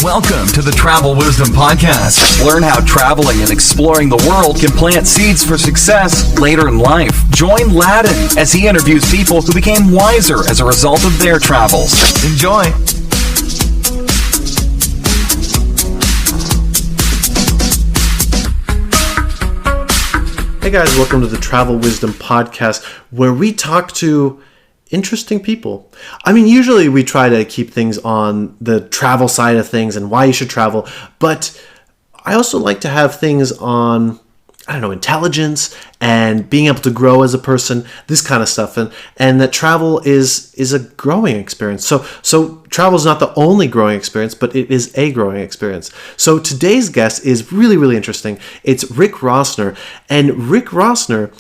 Welcome to the Travel Wisdom Podcast. Learn how traveling and exploring the world can plant seeds for success later in life. Join Ladin as he interviews people who became wiser as a result of their travels. Enjoy. Hey guys, welcome to the Travel Wisdom Podcast, where we talk to interesting people. I mean, usually we try to keep things on the travel side of things and why you should travel, but I also like to have things on, intelligence and being able to grow as a person, this kind of stuff, and that travel is a growing experience. So travel is not the only growing experience, but it is a growing experience. So today's guest is really, really interesting. It's Rick Rosner, and Rick Rosner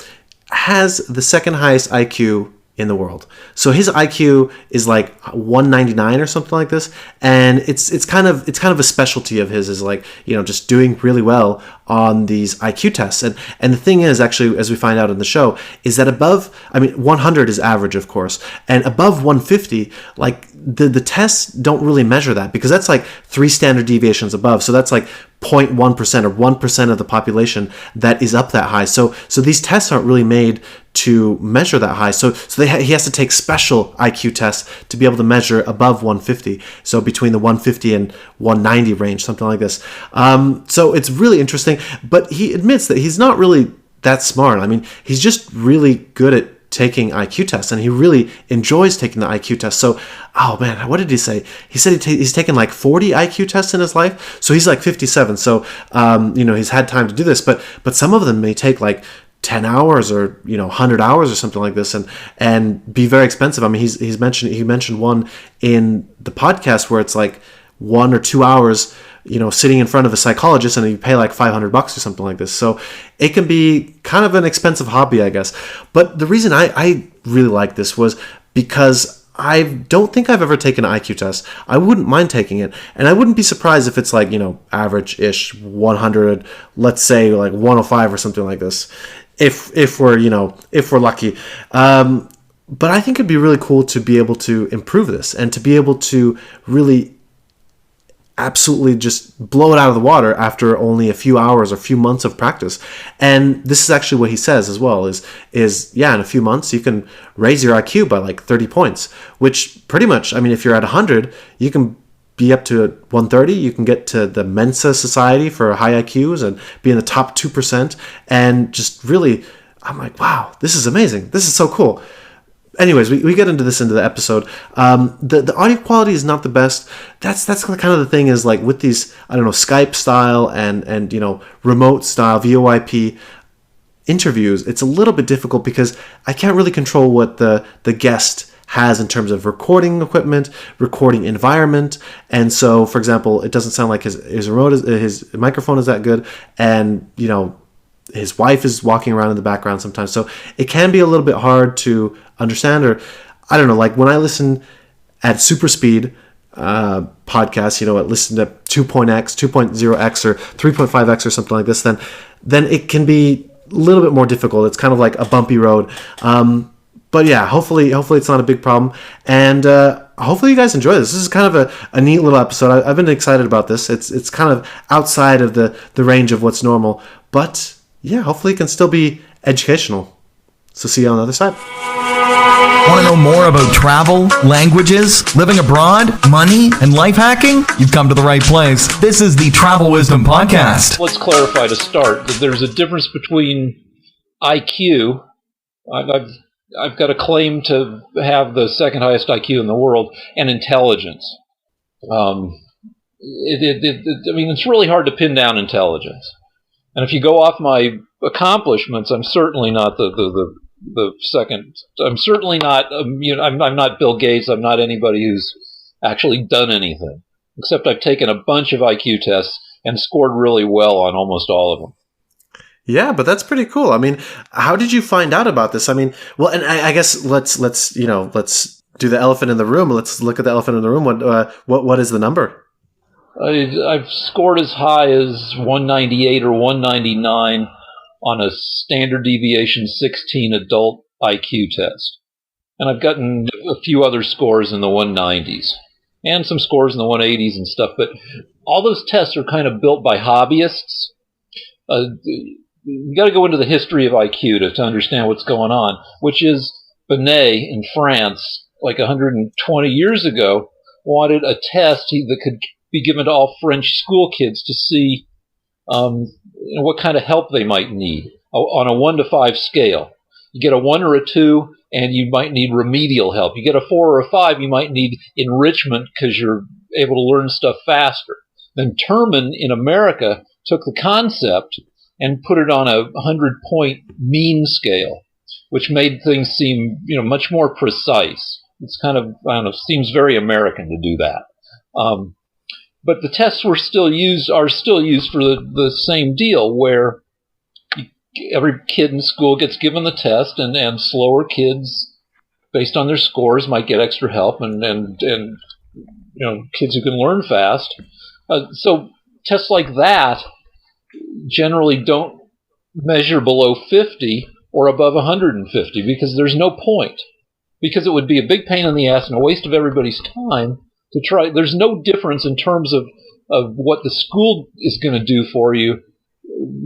has the second highest IQ in the world. So his IQ is like 199 or something like this, and it's kind of a specialty of his, is like, just doing really well on these IQ tests. And the thing is, actually, as we find out in the show, is that 100 is average, of course, and above 150, like the tests don't really measure that, because that's like 3 standard deviations above. So that's like 0.1% or 1% of the population that is up that high. So these tests aren't really made to measure that high. So he has to take special IQ tests to be able to measure above 150. So between the 150 and 190 range, something like this. So it's really interesting, but he admits that he's not really that smart. I mean, he's just really good at taking IQ tests, and he really enjoys taking the IQ test. So, oh man, what did he say? He said he's taken like 40 IQ tests in his life. So he's like 57. So, he's had time to do this, but some of them may take like 10 hours or 100 hours or something like this, and be very expensive. I mean, he mentioned one in the podcast where it's like 1 or 2 hours sitting in front of a psychologist, and you pay like $500 or something like this. So it can be kind of an expensive hobby, I guess. But the reason I really like this was because I don't think I've ever taken an IQ test. I wouldn't mind taking it, and I wouldn't be surprised if it's like, average-ish 100, let's say like 105 or something like this, if we're lucky. But I think it'd be really cool to be able to improve this, and to be able to really absolutely just blow it out of the water after only a few hours or a few months of practice. And this is actually what he says as well, is in a few months you can raise your IQ by like 30 points, which pretty much, I mean, if you're at 100, you can be up to 130. You can get to the Mensa Society for high IQs and be in the top 2%. And just really, I'm like, wow, this is amazing. This is so cool. Anyways, we get into the episode. The audio quality is not the best. That's kind of the thing, is like with these, Skype style and remote style VoIP interviews, it's a little bit difficult because I can't really control what the guest has in terms of recording equipment, recording environment. And so, for example, it doesn't sound like his microphone is that good, and his wife is walking around in the background sometimes. So it can be a little bit hard to understand, or I don't know, like when I listen at super speed podcasts, I listen to 2.x, 2.0x, or 3.5x or something like this, then it can be a little bit more difficult. It's kind of like a bumpy road. But yeah, hopefully it's not a big problem. And hopefully you guys enjoy this. This is kind of a neat little episode. I've been excited about this. It's kind of outside of the range of what's normal. But yeah, hopefully it can still be educational. So see you on the other side. Want to know more about travel, languages, living abroad, money, and life hacking? You've come to the right place. This is the Travel Wisdom Podcast. Let's clarify to start that there's a difference between IQ. I've got a claim to have the second highest IQ in the world, and intelligence. It's really hard to pin down intelligence. And if you go off my accomplishments, I'm certainly not the second. I'm certainly not. I'm not Bill Gates. I'm not anybody who's actually done anything. Except I've taken a bunch of IQ tests and scored really well on almost all of them. Yeah, but that's pretty cool. I mean, how did you find out about this? I mean, well, and I guess let's do the elephant in the room. Let's look at the elephant in the room. What is the number? I've scored as high as 198 or 199 on a standard deviation 16 adult IQ test. And I've gotten a few other scores in the 190s. and some scores in the 180s and stuff. But all those tests are kind of built by hobbyists. You got to go into the history of IQ to understand what's going on, which is Binet in France, like 120 years ago, wanted a test that could be given to all French school kids to see what kind of help they might need on a 1 to 5 scale. You get a 1 or a 2, and you might need remedial help. You get a 4 or a 5, you might need enrichment because you're able to learn stuff faster. Then Terman in America took the concept and put it on a 100-point mean scale, which made things seem, much more precise. It's kind of, seems very American to do that. But the tests are still used for the same deal, where every kid in school gets given the test, and slower kids, based on their scores, might get extra help, and kids who can learn fast. So tests like that generally don't measure below 50 or above 150 because there's no point. Because it would be a big pain in the ass and a waste of everybody's time to try. There's no difference in terms of what the school is going to do for you.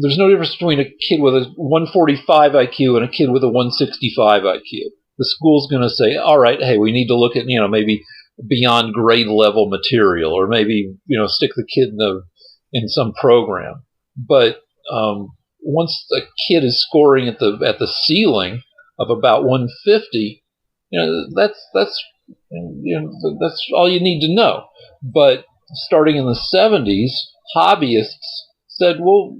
There's no difference between a kid with a 145 IQ and a kid with a 165 IQ. The school's going to say, all right, hey, we need to look at, maybe beyond grade level material, or maybe, stick the kid in some program. But once a kid is scoring at the ceiling of about 150, that's all you need to know. But starting in the 70s, hobbyists said, well,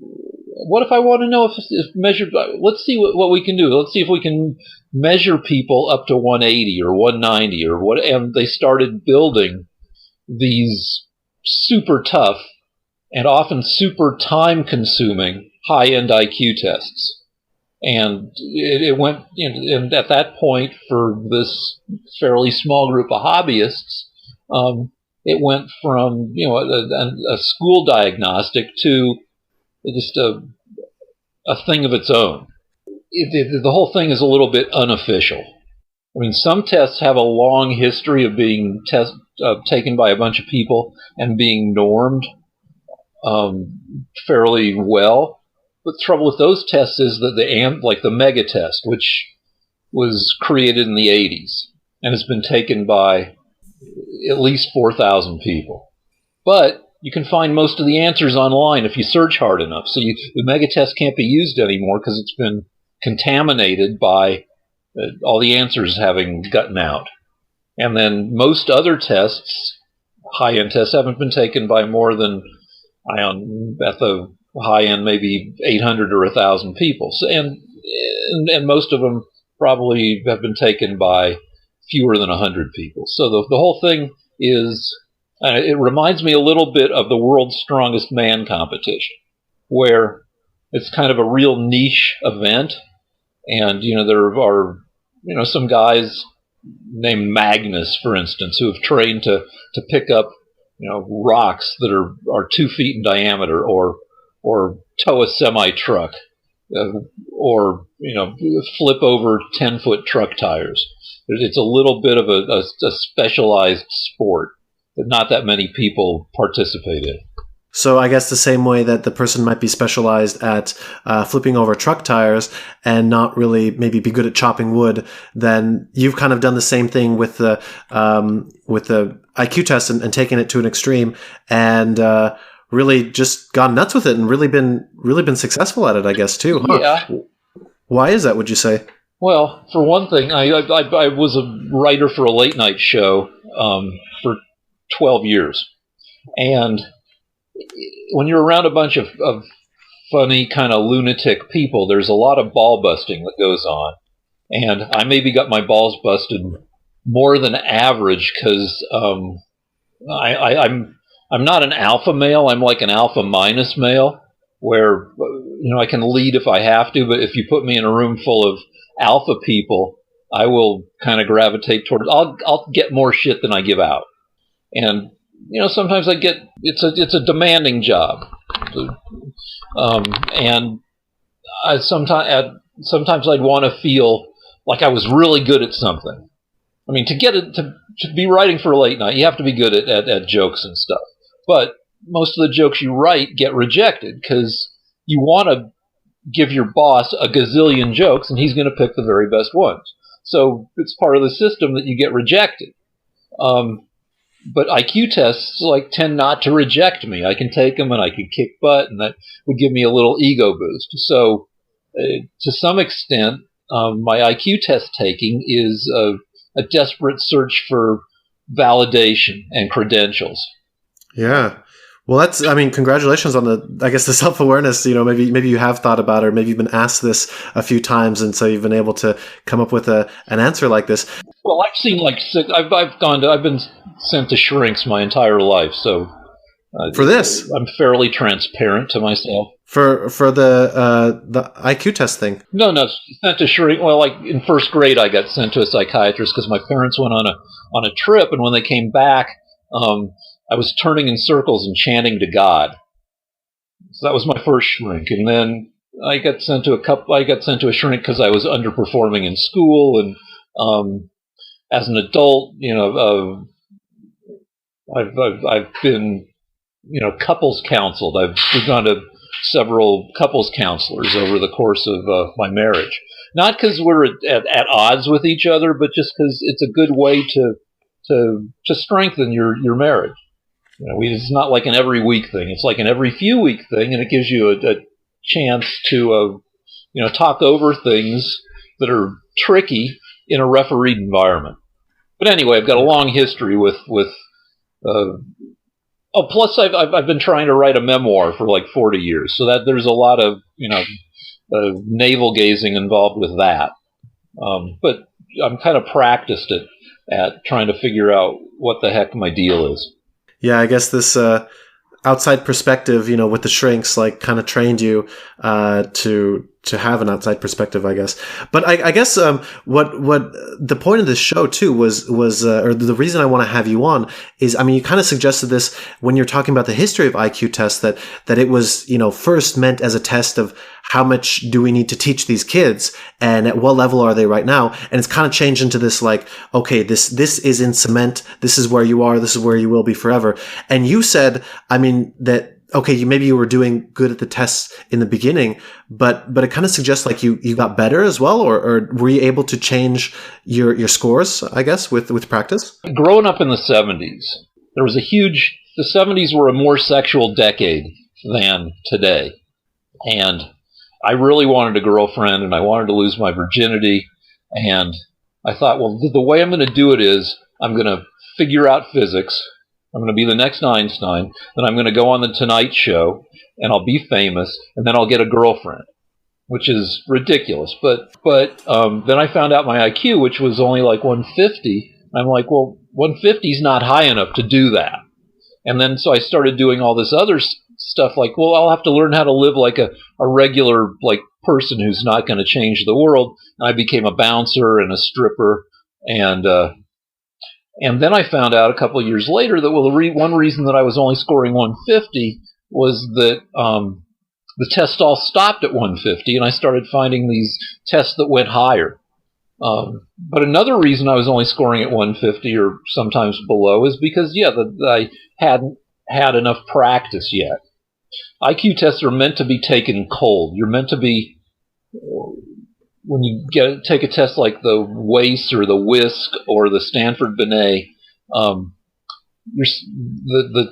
what if I want to know if measured? Let's see what we can do. Let's see if we can measure people up to 180 or 190 or what. And they started building these super tough and often super time-consuming high-end IQ tests. And it went, and at that point, for this fairly small group of hobbyists, it went from a school diagnostic to just a thing of its own. The whole thing is a little bit unofficial. I mean, some tests have a long history of being taken by a bunch of people and being normed fairly well. But the trouble with those tests is that like the mega test, which was created in the 80s and has been taken by at least 4,000 people. But you can find most of the answers online if you search hard enough. So the mega test can't be used anymore because it's been contaminated by all the answers having gotten out. And then most other tests, high-end tests, haven't been taken by more than, at the high end, maybe 800 or 1,000 people. So, and most of them probably have been taken by fewer than 100 people. So the whole thing is, it reminds me a little bit of the World's Strongest Man competition, where it's kind of a real niche event. And, there are, some guys named Magnus, for instance, who have trained to pick up, rocks that are 2 feet in diameter, or tow a semi-truck, or, flip over 10-foot truck tires. It's a little bit of a specialized sport that not that many people participate in. So I guess the same way that the person might be specialized at flipping over truck tires and not really maybe be good at chopping wood, then you've kind of done the same thing with the IQ test and taken it to an extreme and really just gone nuts with it and really been successful at it, I guess, too. Huh? Yeah. Why is that, would you say? Well, for one thing, I was a writer for a late night show for 12 years. And when you're around a bunch of funny, kind of lunatic people, there's a lot of ball busting that goes on. And I maybe got my balls busted more than average because I'm not an alpha male. I'm like an alpha minus male, where I can lead if I have to, but if you put me in a room full of alpha people, I will kind of gravitate towards. I'll get more shit than I give out, and sometimes it's a demanding job, and sometimes I'd want to feel like I was really good at something, I mean, to be writing for a late night, you have to be good at jokes and stuff. But most of the jokes you write get rejected because you want to give your boss a gazillion jokes, and he's going to pick the very best ones. So it's part of the system that you get rejected. But IQ tests tend not to reject me. I can take them and I can kick butt, and that would give me a little ego boost. So to some extent, my IQ test taking is a desperate search for validation and credentials. Yeah. Well, congratulations on the self-awareness. Maybe you have thought about it, or maybe you've been asked this a few times, and so you've been able to come up with an answer like this. Well, I've seen I've been sent to shrinks my entire life, so for this, I'm fairly transparent to myself. For the IQ test thing. No, sent to shrink. Well, in first grade, I got sent to a psychiatrist because my parents went on a trip, and when they came back, I was turning in circles and chanting to God. So that was my first shrink, and then I got sent to a shrink because I was underperforming in school, and as an adult, I've been couples counseled. I've gone to several couples counselors over the course of my marriage. Not because we're at odds with each other, but just because it's a good way to strengthen your marriage. It's not like an every week thing. It's like an every few week thing, and it gives you a chance to talk over things that are tricky in a refereed environment. But anyway, I've got a long history with plus I've been trying to write a memoir for 40 years, so that there's a lot of navel gazing involved with that. But I'm kind of practiced at trying to figure out what the heck my deal is. Yeah, I guess this outside perspective, with the shrinks, kind of trained you to have an outside perspective, I guess. But I guess what the point of this show too was or the reason I want to have you on is, you kind of suggested this when you're talking about the history of IQ tests, that it was first meant as a test of how much do we need to teach these kids and at what level are they right now, and it's kind of changed into this okay, this is in cement, this is where you are, this is where you will be forever. And you said that okay, maybe you were doing good at the tests in the beginning, but it kind of suggests you got better as well, or were you able to change your scores, I guess, with practice? Growing up in the 70s, the 70s were a more sexual decade than today. And I really wanted a girlfriend, and I wanted to lose my virginity, and I thought, well, the way I'm going to do it is I'm going to figure out physics. I'm going to be the next Einstein, then I'm going to go on the Tonight Show, and I'll be famous, and then I'll get a girlfriend, which is ridiculous. But then I found out my IQ, which was only 150. I'm like, well, 150 is not high enough to do that. And then so I started doing all this other stuff well, I'll have to learn how to live like a regular person who's not going to change the world. And I became a bouncer and a stripper, and then I found out a couple of years later that, one reason that I was only scoring 150 was that the tests all stopped at 150, and I started finding these tests that went higher. But another reason I was only scoring at 150 or sometimes below is because, I hadn't had enough practice yet. IQ tests are meant to be taken cold. You're meant to be... When you take a test like the WACE or the WISC or the Stanford Binet, the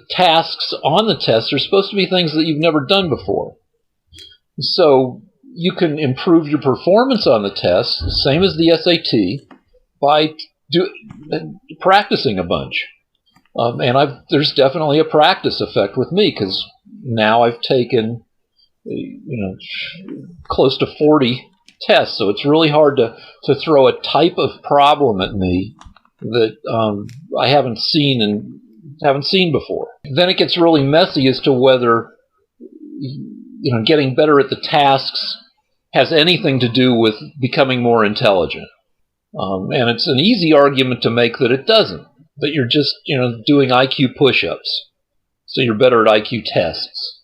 tasks on the test are supposed to be things that you've never done before. So you can improve your performance on the test, same as the SAT, by practicing a bunch. And there's definitely a practice effect with me, because now I've taken close to 40 tests, so it's really hard to throw a type of problem at me that I haven't seen before. Then it gets really messy as to whether getting better at the tasks has anything to do with becoming more intelligent. And it's an easy argument to make that it doesn't, that you're just doing IQ push-ups, so you're better at IQ tests.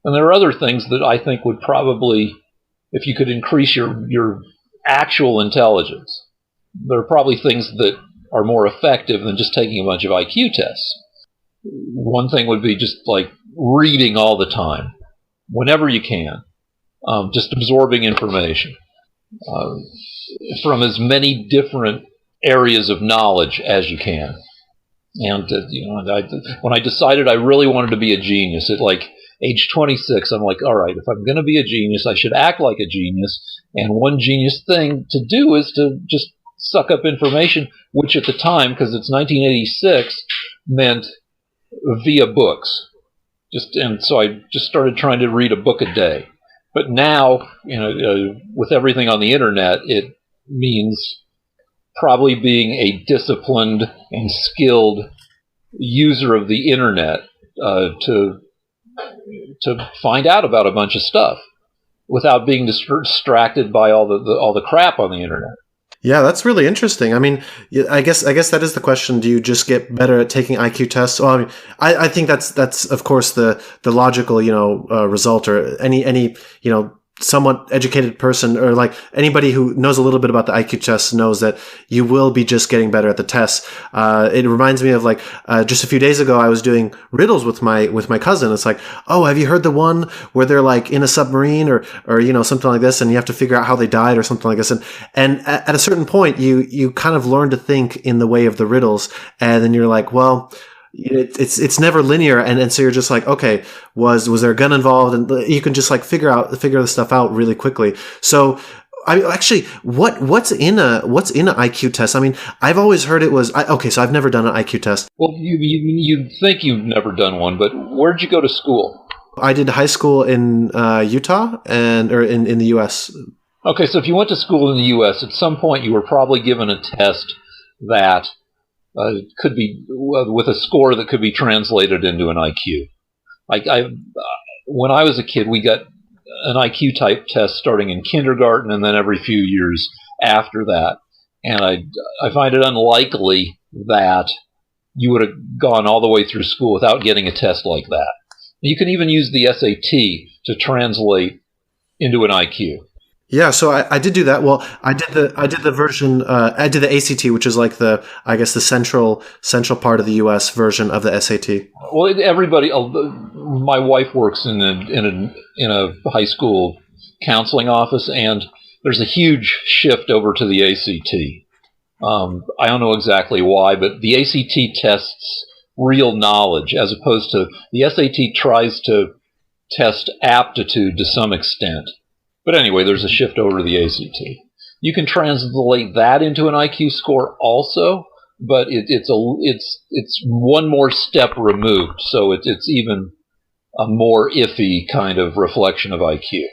And there are other things that I think would probably, if you could increase your actual intelligence, there are probably things that are more effective than just taking a bunch of IQ tests. One thing would be just like reading all the time, whenever you can, just absorbing information from as many different areas of knowledge as you can. And when I decided I really wanted to be a genius at like age 26, I'm like, all right, if I'm going to be a genius, I should act like a genius. And one genius thing to do is to just suck up information, which at the time, because it's 1986, meant via books. And so I just started trying to read a book a day. But now, with everything on the internet, it means probably being a disciplined and skilled user of the internet to find out about a bunch of stuff without being distracted by all the crap on the internet. Yeah, that's really interesting. I mean, I guess that is the question. Do you just get better at taking IQ tests? Well, I mean, I think that's of course the logical result, or any somewhat educated person, or like anybody who knows a little bit about the IQ tests knows that you will be just getting better at the tests. It reminds me of like just a few days ago, I was doing riddles with my cousin. It's like, oh, have you heard the one where they're like in a submarine or something like this, and you have to figure out how they died or something like this. And at a certain point, you kind of learn to think in the way of the riddles, and then you're like, well, it's never linear, and so you're just like, okay, was there a gun involved, and you can just like figure the stuff out really quickly. So actually, what's in a IQ test? I mean, I've always heard it was okay. So I've never done an IQ test. Well, you think you've never done one, but where'd you go to school? I did high school in Utah or in the U.S. Okay, so if you went to school in the U.S., at some point you were probably given a test that could be with a score that could be translated into an IQ. When I was a kid, we got an IQ type test starting in kindergarten, and then every few years after that. And I find it unlikely that you would have gone all the way through school without getting a test like that. You can even use the SAT to translate into an IQ. Yeah, so I did do that. Well, I did the version. I did the ACT, which is like the central part of the U.S. version of the SAT. Well, everybody. My wife works in a high school counseling office, and there's a huge shift over to the ACT. I don't know exactly why, but the ACT tests real knowledge, as opposed to the SAT tries to test aptitude to some extent. But anyway, there's a shift over to the ACT. You can translate that into an IQ score also, but it's one more step removed, so it's even a more iffy kind of reflection of IQ.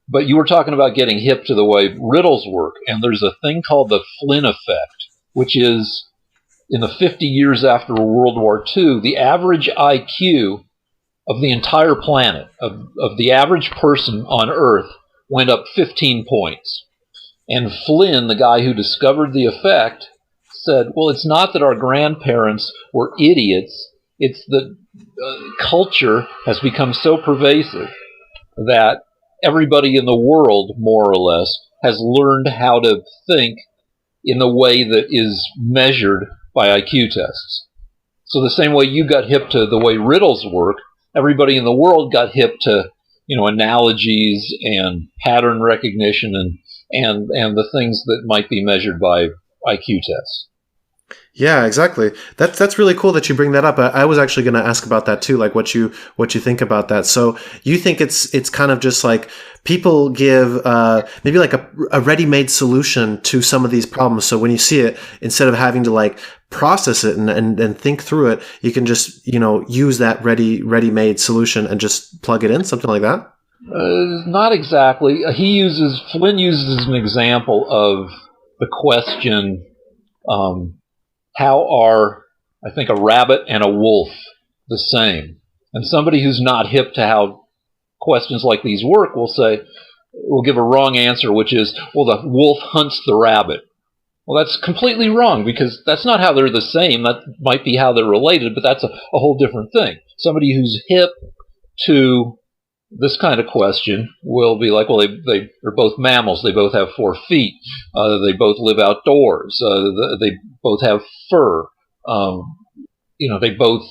But you were talking about getting hip to the way riddles work, and there's a thing called the Flynn effect, which is in the 50 years after World War II, the average IQ of the entire planet, of the average person on Earth, went up 15 points. And Flynn, the guy who discovered the effect, said, well, it's not that our grandparents were idiots, it's that culture has become so pervasive that everybody in the world, more or less, has learned how to think in the way that is measured by IQ tests. So the same way you got hip to the way riddles work, everybody in the world got hip to analogies and pattern recognition and the things that might be measured by IQ tests. Yeah, exactly. That's really cool that you bring that up. I was actually going to ask about that too, like what you think about that. So you think it's kind of just like people give maybe like a ready-made solution to some of these problems. So when you see it, instead of having to like process it and think through it, you can just use that ready-made solution and just plug it in, something like that. Not exactly. Flynn uses an example of the question. How are, I think, a rabbit and a wolf the same? And somebody who's not hip to how questions like these work will give a wrong answer, which is, well, the wolf hunts the rabbit. Well, that's completely wrong, because that's not how they're the same. That might be how they're related, but that's a whole different thing. Somebody who's hip to this kind of question will be like, well, they're both mammals. They both have 4 feet. They both live outdoors. They both have fur. They both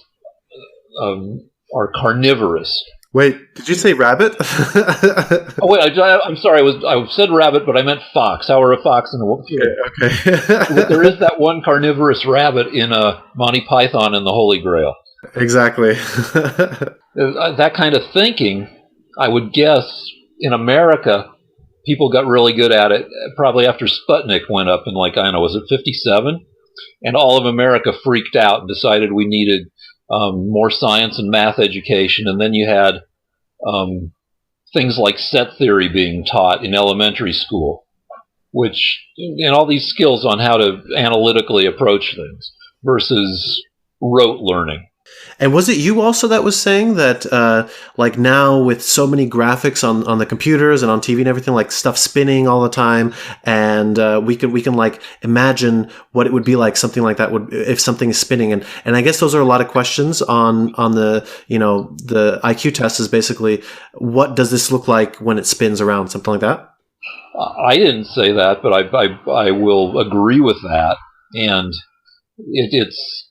are carnivorous. Wait, did you say rabbit? Oh wait, I'm sorry. I said rabbit, but I meant fox. How are a fox and a wolf? Okay. There is that one carnivorous rabbit in Monty Python and the Holy Grail. Exactly. That kind of thinking, I would guess, in America, people got really good at it probably after Sputnik went up in was it 57? And all of America freaked out and decided we needed more science and math education. And then you had things like set theory being taught in elementary school, and all these skills on how to analytically approach things versus rote learning. And was it you also that was saying that, now with so many graphics on the computers and on TV and everything, like stuff spinning all the time, and we can like imagine what it would be like, something like that would, if something is spinning, and I guess those are a lot of questions on the the IQ test is basically, what does this look like when it spins around, something like that. I didn't say that, but I will agree with that, and it's.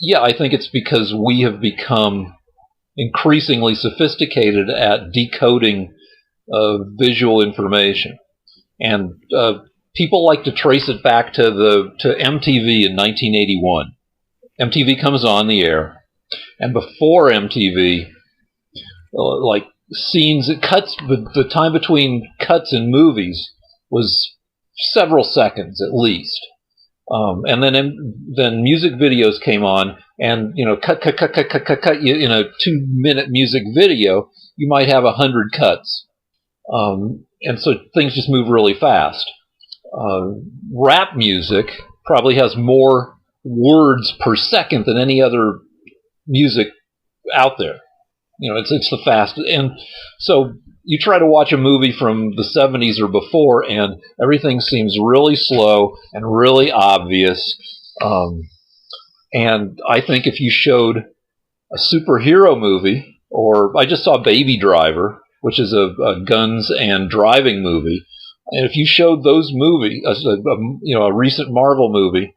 Yeah, I think it's because we have become increasingly sophisticated at decoding visual information, and people like to trace it back to MTV in 1981. MTV comes on the air, and before MTV, scenes, it cuts. The time between cuts in movies was several seconds at least. And then music videos came on, and cut. In a 2-minute music video, you might have 100 cuts, and so things just move really fast. Rap music probably has more words per second than any other music out there. It's the fastest, and so you try to watch a movie from the 70s or before, and everything seems really slow and really obvious. And I think if you showed a superhero movie, or I just saw Baby Driver, which is a guns and driving movie, and if you showed those movies, a recent Marvel movie,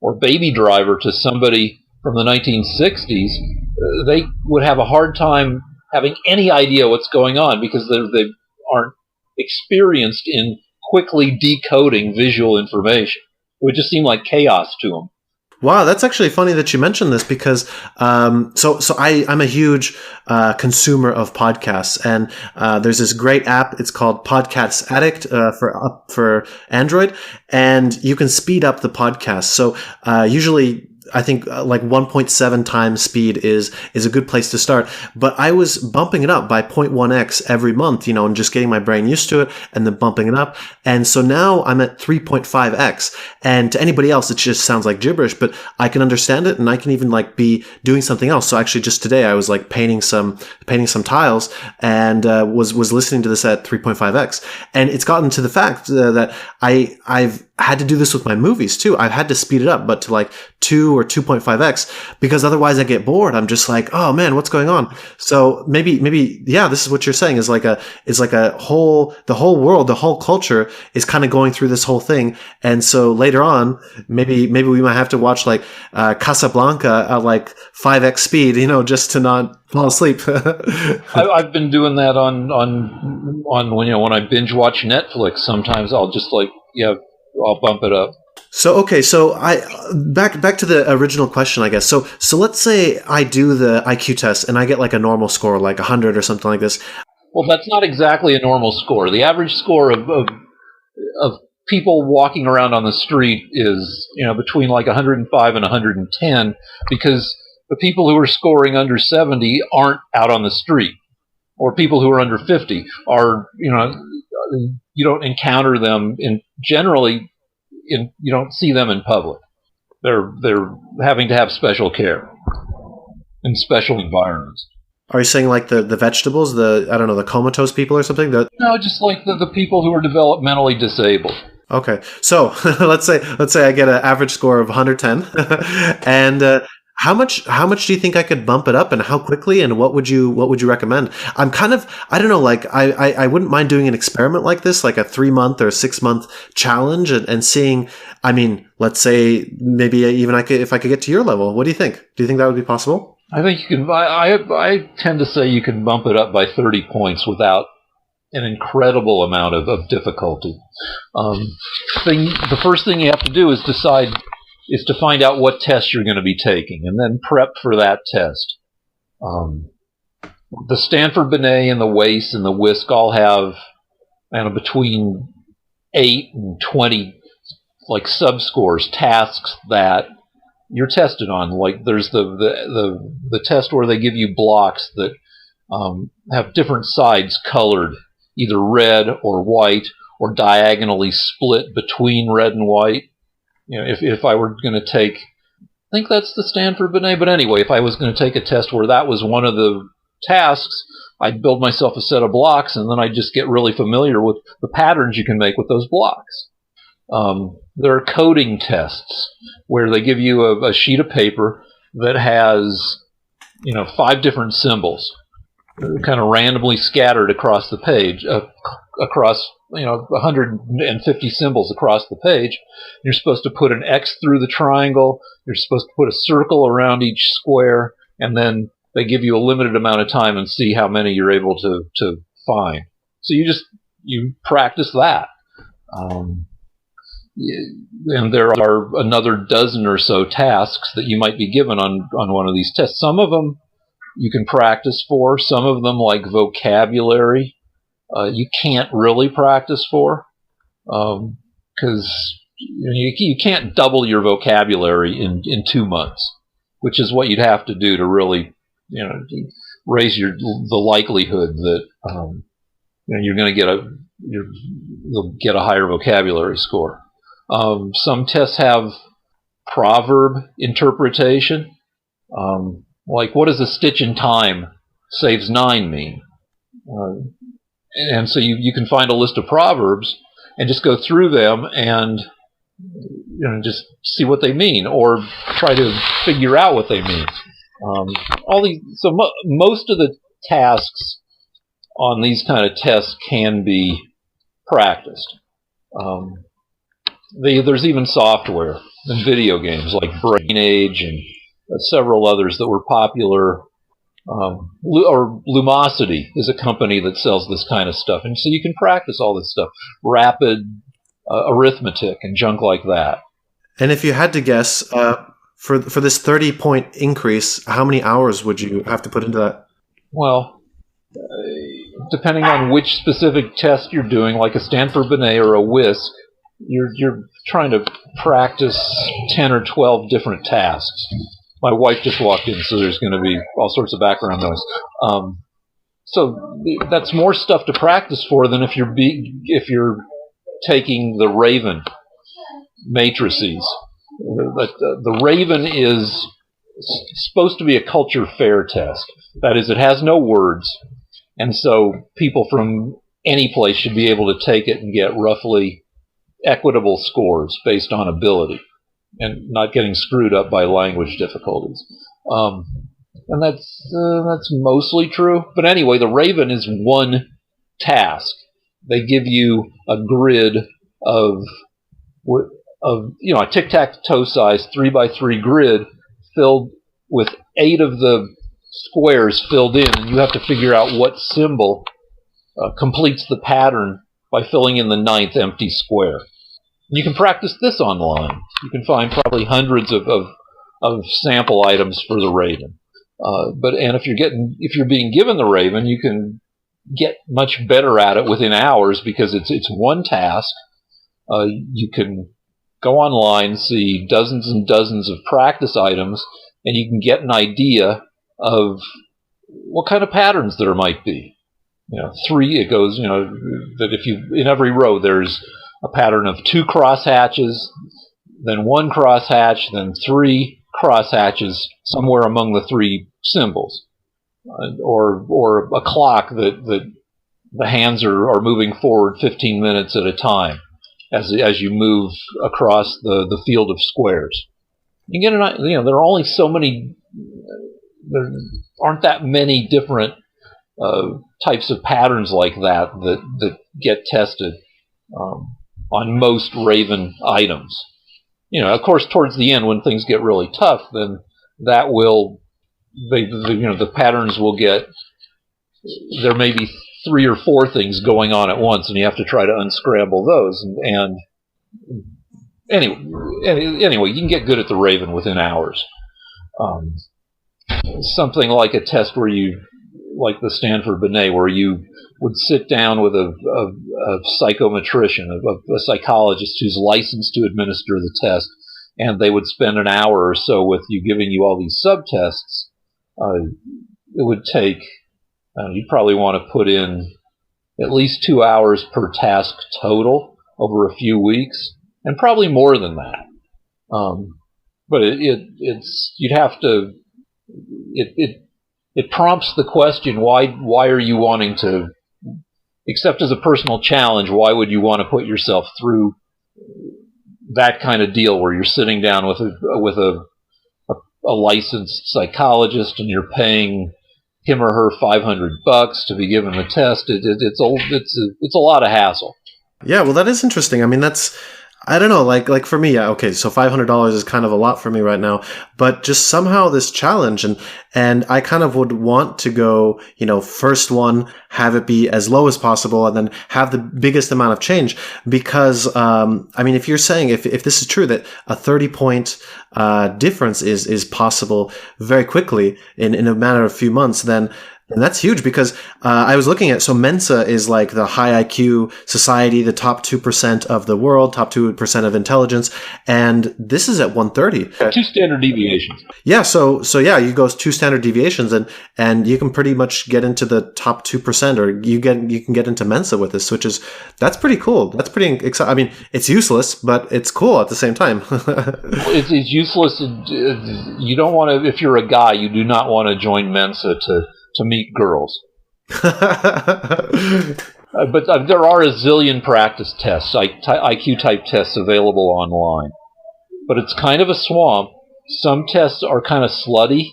or Baby Driver to somebody from the 1960s, they would have a hard time having any idea what's going on, because they aren't experienced in quickly decoding visual information. It would just seem like chaos to them. Wow, that's actually funny that you mentioned this, because so I'm a huge consumer of podcasts, and there's this great app. It's called Podcast Addict for Android, and you can speed up the podcast. So usually, I think 1.7 times speed is a good place to start. But I was bumping it up by 0.1x every month, and just getting my brain used to it, and then bumping it up. And so now I'm at 3.5x. And to anybody else, it just sounds like gibberish, but I can understand it, and I can even be doing something else. So actually, just today I was painting some tiles, and was listening to this at 3.5x. And it's gotten to the fact that I've had to do this with my movies too. I've had to speed it up, but to 2 or 2.5x, because otherwise I get bored. I'm just like, oh man, what's going on? So maybe, yeah, this is what you're saying is the whole world, the whole culture is kind of going through this whole thing. And so later on, maybe we might have to watch Casablanca at 5x speed, just to not fall asleep. I've been doing that on when I binge watch Netflix. Sometimes I'll just I'll bump it up. So okay, so I back to the original question, I guess. So let's say I do the IQ test and I get a normal score, 100 or something like this. Well, that's not exactly a normal score. The average score of people walking around on the street is between 105 and 110, because the people who are scoring under 70 aren't out on the street, or people who are under 50 are you don't encounter them you don't see them in public. They're having to have special care in special environments. Are you saying the vegetables, the comatose people or something? No, just the people who are developmentally disabled. Okay, so let's say I get an average score of 110, and How much do you think I could bump it up, and how quickly, and what would you recommend? I'm kind of, I don't know, like I wouldn't mind doing an experiment like this, like a 3-month or a 6-month challenge, and seeing, I mean, let's say maybe even if I could get to your level. What do you think? Do you think that would be possible? I think you can. I tend to say you can bump it up by 30 points without an incredible amount of difficulty. The first thing you have to do is to find out what test you're going to be taking, and then prep for that test. The Stanford Binet and the WACE and the WISC all have between 8 and 20 like subscores, tasks that you're tested on. Like there's the test where they give you blocks that have different sides colored, either red or white, or diagonally split between red and white. If I were going to take, I think that's the Stanford Binet, but anyway, if I was going to take a test where that was one of the tasks, I'd build myself a set of blocks, and then I'd just get really familiar with the patterns you can make with those blocks. There are coding tests where they give you a sheet of paper that has 5 different symbols kind of randomly scattered across the page, across 150 symbols across the page. You're supposed to put an X through the triangle. You're supposed to put a circle around each square, and then they give you a limited amount of time and see how many you're able to find. So you practice that. And there are another dozen or so tasks that you might be given on one of these tests. Some of them you can practice for. Some of them, like vocabulary, you can't really practice for, because you can't double your vocabulary in 2 months, which is what you'd have to do to really raise the likelihood that you're going to you'll get a higher vocabulary score. Some tests have proverb interpretation, like what does a stitch in time saves 9 mean? And so you can find a list of proverbs and just go through them and just see what they mean, or try to figure out what they mean. Most of the tasks on these kind of tests can be practiced. There's even software and video games like Brain Age and several others that were popular. Or Lumosity is a company that sells this kind of stuff, and so you can practice all this stuff, rapid arithmetic and junk like that. And if you had to guess, for this 30-point increase, how many hours would you have to put into that? Well, depending on which specific test you're doing, like a Stanford Binet or a WISC, you're trying to practice 10 or 12 different tasks. My wife just walked in, so there's going to be all sorts of background noise. So that's more stuff to practice for than if you're taking the Raven matrices. The Raven is supposed to be a culture fair test. That is, it has no words, and so people from any place should be able to take it and get roughly equitable scores based on ability, and not getting screwed up by language difficulties. And that's mostly true. But anyway, the Raven is one task. They give you a grid of a tic-tac-toe size 3x3 grid filled with 8 of the squares filled in, and you have to figure out what symbol completes the pattern by filling in the 9th empty square. You can practice this online. You can find probably hundreds of sample items for the Raven. If you're being given the Raven, you can get much better at it within hours because it's one task. You can go online, see dozens and dozens of practice items, and you can get an idea of what kind of patterns there might be. It goes, that if in every row there's a pattern of 2 crosshatches, then 1 crosshatch, then 3 crosshatches somewhere among the 3 symbols, or a clock that the hands are moving forward 15 minutes at a time as you move across the field of squares. you get there are only so many. There aren't that many different types of patterns like that get tested on most Raven items. Of course, towards the end, when things get really tough, then that will, the patterns will get. There may be 3 or 4 things going on at once, and you have to try to unscramble those. And anyway, you can get good at the Raven within hours. Something like a test where like the Stanford Binet, where you would sit down with a psychometrician, a psychologist who's licensed to administer the test, and they would spend an hour or so with you, giving you all these subtests. It would take, you'd probably want to put in at least 2 hours per task total over a few weeks, and probably more than that. But you'd have to. It prompts the question, why are you wanting to, except as a personal challenge, why would you want to put yourself through that kind of deal where you're sitting down with a licensed psychologist and you're paying him or her $500 to be given the test? It's a lot of hassle. Yeah, well, that is interesting. I mean, I don't know, like for me, okay, so $500 is kind of a lot for me right now, but just somehow this challenge, and I kind of would want to go, first one, have it be as low as possible, and then have the biggest amount of change, because, if you're saying, if this is true, that a 30-point difference is possible very quickly in a matter of a few months, then that's huge, because I was looking at, so Mensa is like the high IQ society, the top 2% of the world, top 2% of intelligence, and this is at 130. 2 standard deviations. Yeah, so yeah, you go 2 standard deviations, and you can pretty much get into the top 2%, or you can get into Mensa with this, that's pretty cool. That's pretty exciting. I mean, it's useless, but it's cool at the same time. It's useless. You don't want to, if you're a guy, you do not want to join Mensa to meet girls. But there are a zillion practice tests, IQ type tests available online. But it's kind of a swamp. Some tests are kind of slutty.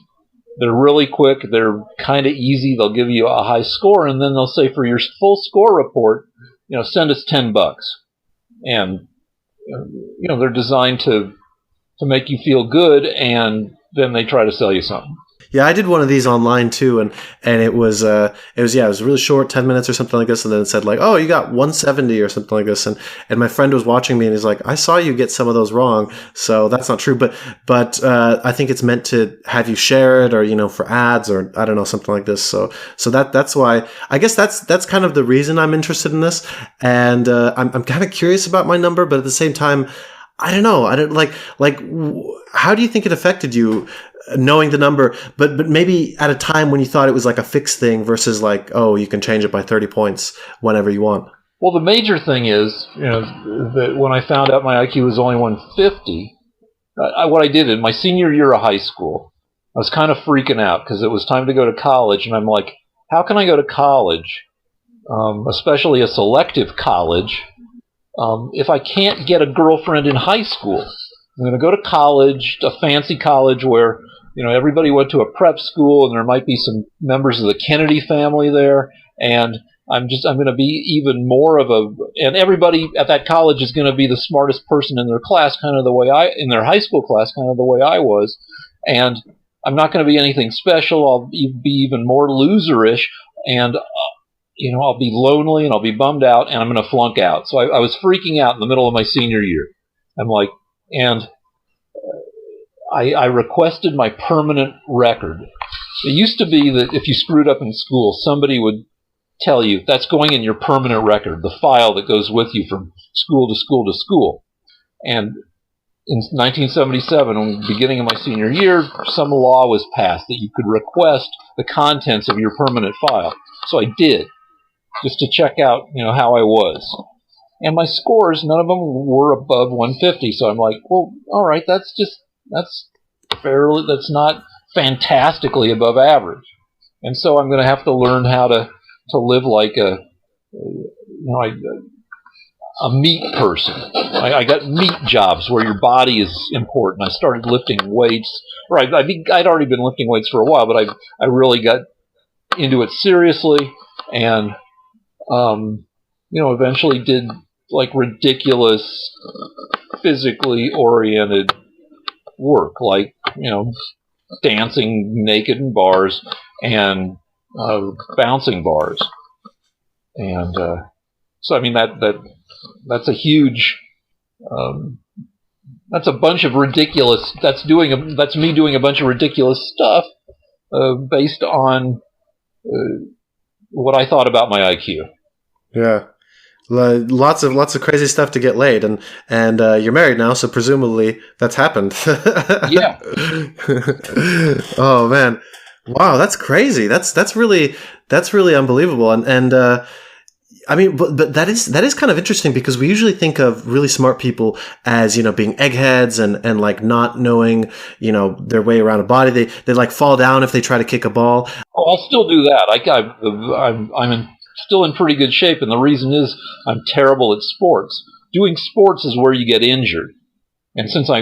They're really quick. They're kind of easy. They'll give you a high score, and then they'll say, for your full score report, send us $10. And they're designed to make you feel good, and then they try to sell you something. Yeah, I did one of these online too, and it was really short, 10 minutes or something like this, and then it said like, oh, you got 170 or something like this, and my friend was watching me, and he's like, I saw you get some of those wrong, so that's not true, but I think it's meant to have you share it, or for ads, or I don't know, something like this. So that's why, I guess that's kind of the reason I'm interested in this, and I'm kind of curious about my number, but at the same time, I don't know. I don't like. How do you think it affected you, knowing the number, but maybe at a time when you thought it was like a fixed thing versus like, oh, you can change it by 30 points whenever you want? Well, the major thing is, that when I found out my IQ was only 150, what I did in my senior year of high school, I was kind of freaking out because it was time to go to college, and I'm like, how can I go to college, especially a selective college, if I can't get a girlfriend in high school? I'm going to go to college, a fancy college where, everybody went to a prep school, and there might be some members of the Kennedy family there, and I'm going to be even more of and everybody at that college is going to be the smartest person in their class, kind of the way in their high school class, kind of the way I was, and I'm not going to be anything special. I'll be even more loserish, and I'll be lonely, and I'll be bummed out, and I'm going to flunk out. So I was freaking out in the middle of my senior year. I'm like, and I requested my permanent record. It used to be that if you screwed up in school, somebody would tell you, that's going in your permanent record, the file that goes with you from school to school to school. And in 1977, beginning of my senior year, some law was passed that you could request the contents of your permanent file. So I did, just to check out, how I was. And my scores, none of them were above 150. So I'm like, well, all right, that's not fantastically above average. And so I'm going to have to learn how to live like a meat person. I got meat jobs where your body is important. I started lifting weights. Right, I'd already been lifting weights for a while, but I really got into it seriously, and eventually did like ridiculous, physically oriented work, like dancing naked in bars and bouncing bars, and so I mean that's a huge. That's a bunch of ridiculous. That's me doing a bunch of ridiculous stuff based on what I thought about my IQ. Yeah, lots of crazy stuff to get laid, and you're married now, so presumably that's happened. Yeah. Oh man, wow, that's crazy. That's really unbelievable, and I mean, but that is kind of interesting because we usually think of really smart people as, being eggheads and like not knowing, their way around a body. They like fall down if they try to kick a ball. Oh, I'll still do that. I'm still in pretty good shape, and the reason is I'm terrible at sports. Doing sports is where you get injured, and since I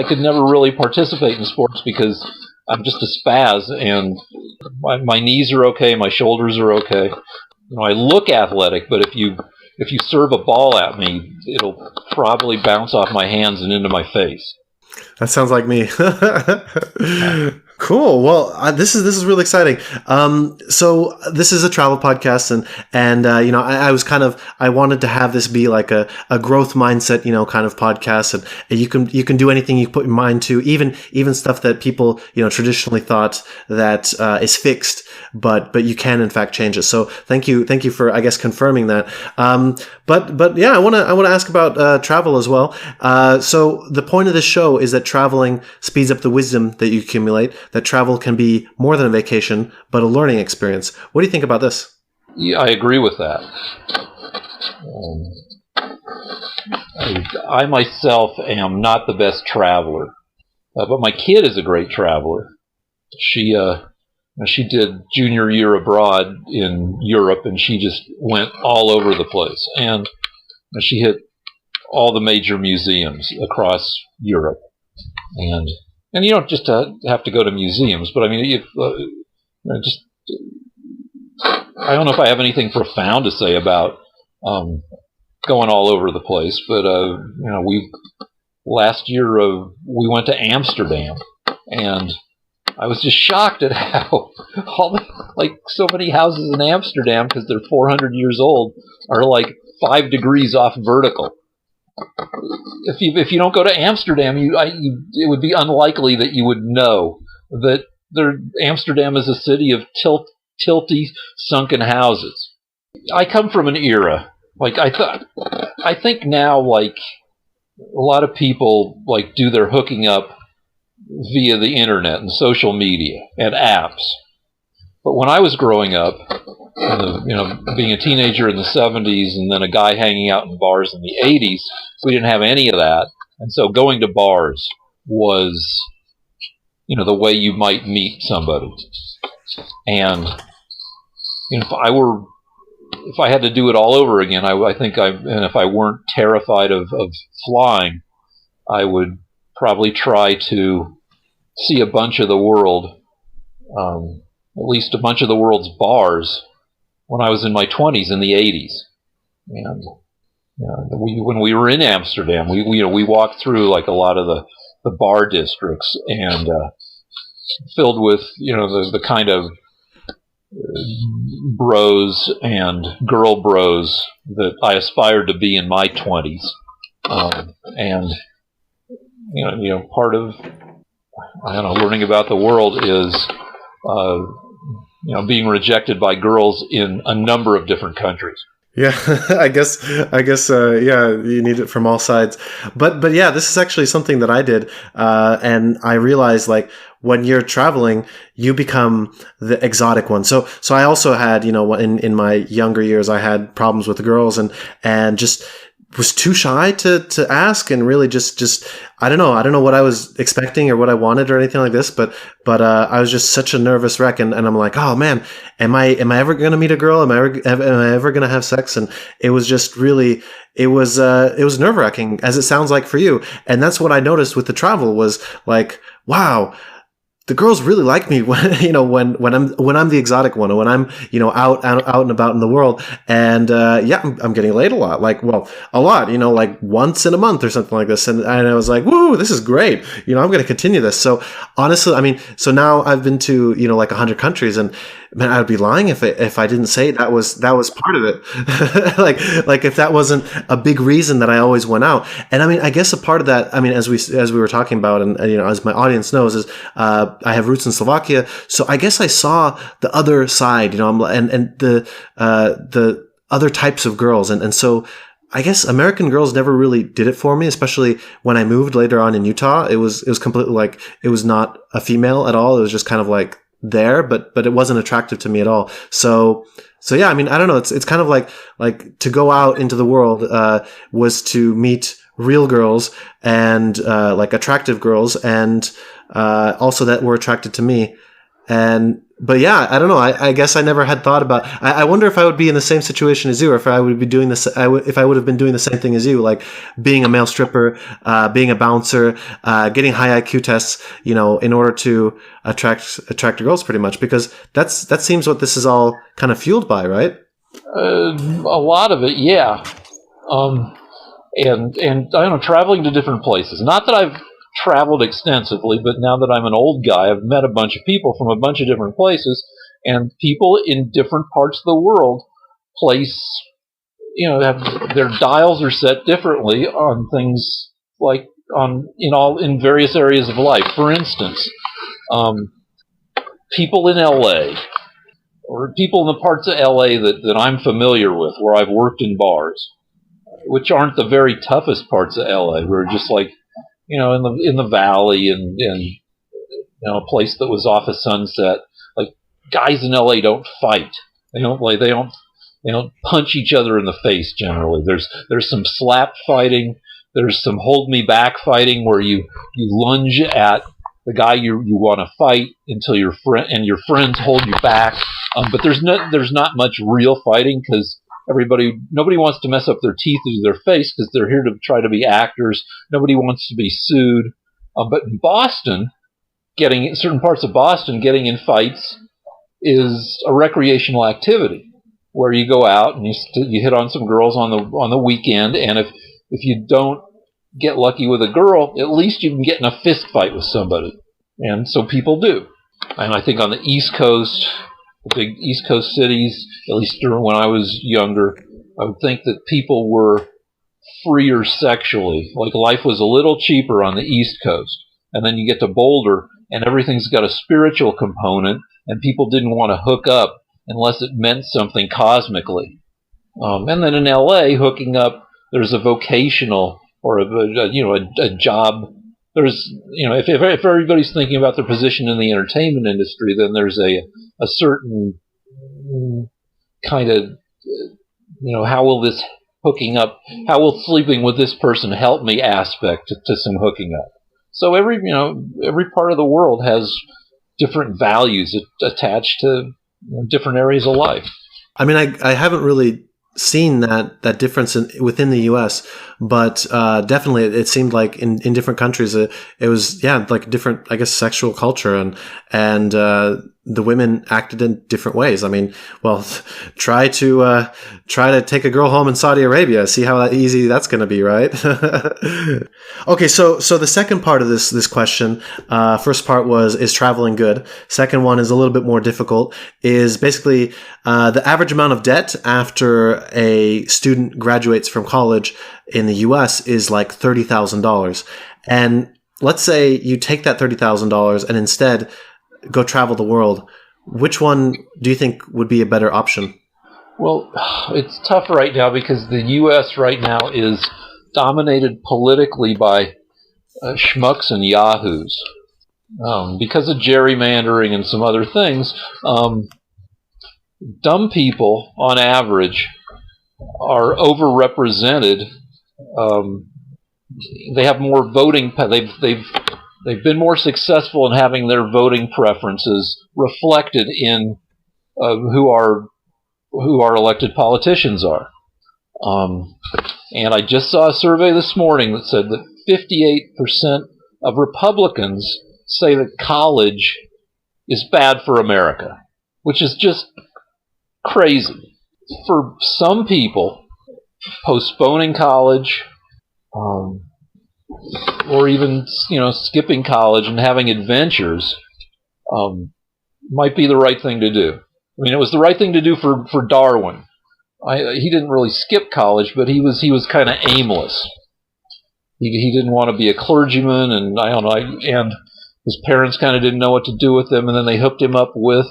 could never really participate in sports because I'm just a spaz, and my knees are okay, my shoulders are okay. I look athletic, but if you serve a ball at me, it'll probably bounce off my hands and into my face. That sounds like me. Cool. Well, this is really exciting. So this is a travel podcast, and I was I wanted to have this be like a growth mindset, kind of podcast, and you can do anything you put your mind to, even stuff that people, traditionally thought that is fixed, but you can in fact change it. So thank you for, I guess, confirming that. But yeah, I want to ask about travel as well. So the point of this show is that traveling speeds up the wisdom that you accumulate, that travel can be more than a vacation, but a learning experience. What do you think about this? Yeah, I agree with that. I myself am not the best traveler, but my kid is a great traveler. She did junior year abroad in Europe, and she just went all over the place. And she hit all the major museums across Europe. And you don't just have to go to museums, but I mean, I don't know if I have anything profound to say about going all over the place, but last year we went to Amsterdam, and I was just shocked at how so many houses in Amsterdam, because they're 400 years old, are like 5 degrees off vertical. If you don't go to Amsterdam, it would be unlikely that you would know that Amsterdam is a city of tilty, sunken houses. I come from an era I think now a lot of people do their hooking up via the internet and social media and apps. But when I was growing up, being a teenager in the 70s and then a guy hanging out in bars in the 80s, we didn't have any of that. And so going to bars was, the way you might meet somebody. And if I had to do it all over again, and if I weren't terrified of flying, I would probably try to see a bunch of the world, at least a bunch of the world's bars, when I was in my 20s in the 80s. And when we were in Amsterdam, we walked through a lot of the bar districts, and filled with the kind of bros and girl bros that I aspired to be in my 20s. And part of learning about the world is being rejected by girls in a number of different countries. Yeah, I guess, yeah, you need it from all sides. But yeah, this is actually something that I did. And I realized when you're traveling, you become the exotic one. So I also had, in my younger years, I had problems with the girls and just was too shy to ask, and really just I don't know what I was expecting or what I wanted or anything like this, but I was just such a nervous wreck, and I'm like, oh man, am I ever going to meet a girl? Am I ever going to have sex? And it was just really, it was nerve wracking, as it sounds like for you. And that's what I noticed with the travel was like, wow, the girls really like me when when I'm the exotic one, or when I'm out and about in the world, and I'm getting laid a lot, a lot, like once in a month or something like this, and I was like, woo, this is great, I'm going to continue this. So honestly, I mean, so now I've been to 100 countries, and man, I'd be lying if I didn't say that was part of it. like if that wasn't a big reason that I always went out. And I mean, I guess a part of that, I mean, as we were talking about, and as my audience knows, is I have roots in Slovakia, so I guess I saw the other side, and the other types of girls, and so I guess American girls never really did it for me, especially when I moved later on in Utah. It was completely like, it was not a female at all. It was just kind of like there, but it wasn't attractive to me at all. So yeah, I mean, I don't know. It's kind of like to go out into the world, was to meet real girls and, like attractive girls, and, also that were attracted to me. But yeah, I don't know. I guess I never had thought about. I wonder if I would be in the same situation as you, or if I would be doing this. If I would have been doing the same thing as you, like being a male stripper, being a bouncer, getting high IQ tests, in order to attract girls, pretty much. Because that seems what this is all kind of fueled by, right? A lot of it, yeah. And I don't know, traveling to different places. Not that I've traveled extensively, but now that I'm an old guy, I've met a bunch of people from a bunch of different places, and people in different parts of the world have their dials are set differently on things, like in various areas of life. For instance, people in LA, or people in the parts of LA that I'm familiar with, where I've worked in bars, which aren't the very toughest parts of LA. We're just like, in the valley, and a place that was off of Sunset. Like, guys in LA don't fight. They don't punch each other in the face generally. There's some slap fighting. There's some hold me back fighting, where you lunge at the guy you want to fight until your friends hold you back. But there's not much real fighting, because nobody wants to mess up their teeth or their face, because they're here to try to be actors. Nobody wants to be sued. But in Boston, certain parts of Boston, getting in fights is a recreational activity, where you go out and you hit on some girls on the weekend, and if you don't get lucky with a girl, at least you can get in a fist fight with somebody. And so people do. And I think on the East Coast, the big East Coast cities, at least during when I was younger, I would think that people were freer sexually. Like, life was a little cheaper on the East Coast. And then you get to Boulder, and everything's got a spiritual component, and people didn't want to hook up unless it meant something cosmically. And then in LA, hooking up, there's a vocational, or a job. There's, if everybody's thinking about their position in the entertainment industry, then there's a certain kind of, how will sleeping with this person help me aspect to some hooking up. So every part of the world has different values attached to different areas of life. I mean, I haven't really seen that difference within the U.S., but definitely it seemed like in different countries it was like different, I guess, sexual culture, and the women acted in different ways. I mean, well, try to take a girl home in Saudi Arabia. See how easy that's going to be, right? Okay, so the second part of this question, first part is traveling good. Second one is a little bit more difficult. Is basically the average amount of debt after a student graduates from college in the U.S. is like $30,000, and let's say you take that $30,000 and instead go travel the world. Which one do you think would be a better option? Well, it's tough right now, because the U.S. right now is dominated politically by schmucks and yahoos. Because of gerrymandering and some other things, dumb people, on average, are overrepresented they have more voting. They've been more successful in having their voting preferences reflected in who our elected politicians are. And I just saw a survey this morning that said that 58% of Republicans say that college is bad for America, which is just crazy. For some people, postponing college, or even skipping college and having adventures, might be the right thing to do. I mean, it was the right thing to do for Darwin. He didn't really skip college, but he was kind of aimless. He didn't want to be a clergyman, and I don't know. And his parents kind of didn't know what to do with him, and then they hooked him up with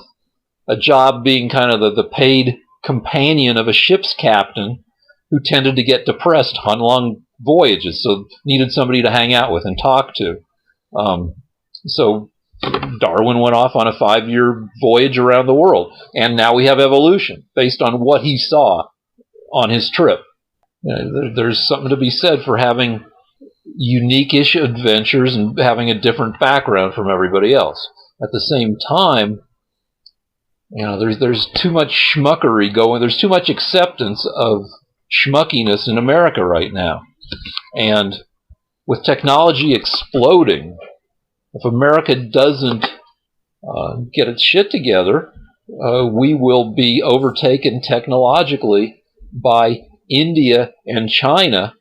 a job being kind of the paid companion of a ship's captain who tended to get depressed on long voyages, so needed somebody to hang out with and talk to. So Darwin went off on a 5-year voyage around the world, and now we have evolution based on what he saw on his trip. There's something to be said for having unique-ish adventures and having a different background from everybody else. At the same time, there's too much schmuckery going. There's too much acceptance of schmuckiness in America right now. And with technology exploding, if America doesn't get its shit together, we will be overtaken technologically by India and China,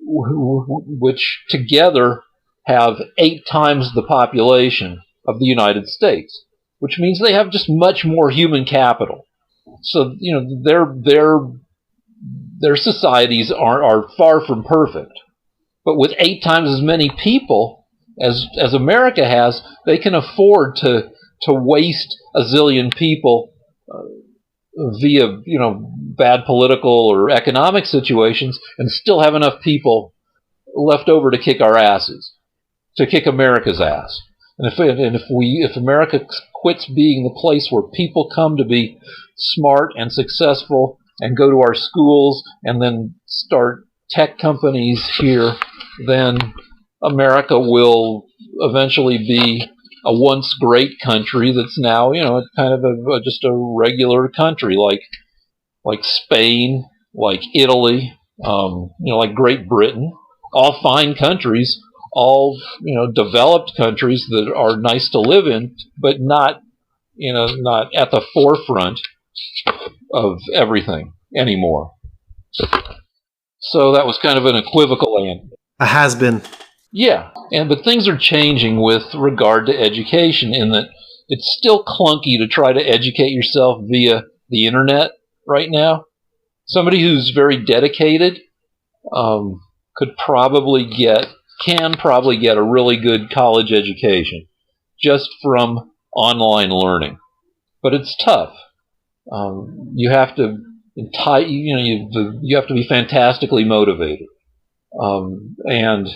which together have 8 times the population of the United States, which means they have just much more human capital. So, their societies are far from perfect. But with 8 times as many people as America has, they can afford to waste a zillion people via bad political or economic situations, and still have enough people left over to kick our asses, to kick America's ass. And if America quits being the place where people come to be smart and successful and go to our schools and then start tech companies here, then America will eventually be a once great country that's now, kind of just a regular country like Spain, like Italy, like Great Britain, all fine countries, all developed countries that are nice to live in, but not at the forefront of everything anymore. So that was kind of an equivocal answer. A has-been. Yeah, but things are changing with regard to education, in that it's still clunky to try to educate yourself via the internet right now. Somebody who's very dedicated can probably get a really good college education just from online learning, but it's tough. You have to you have to be fantastically motivated, and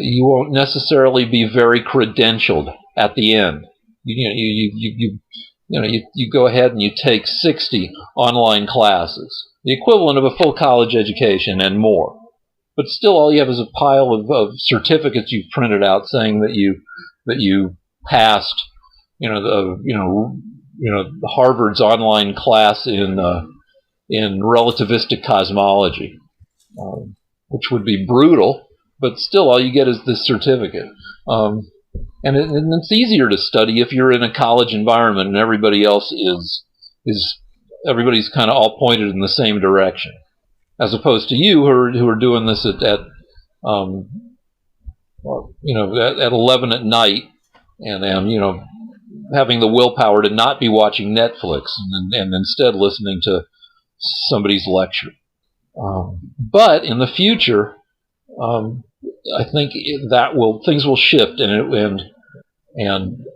you won't necessarily be very credentialed at the end. You go ahead and you take 60 online classes, the equivalent of a full college education and more. But still, all you have is a pile of certificates you've printed out saying that you passed, Harvard's online class in relativistic cosmology, which would be brutal. But still, all you get is this certificate. And it's easier to study if you're in a college environment and everybody else everybody's kind of all pointed in the same direction, as opposed to you who are doing this at 11 at night, and having the willpower to not be watching Netflix and instead listening to somebody's lecture. But in the future, I think things will shift, and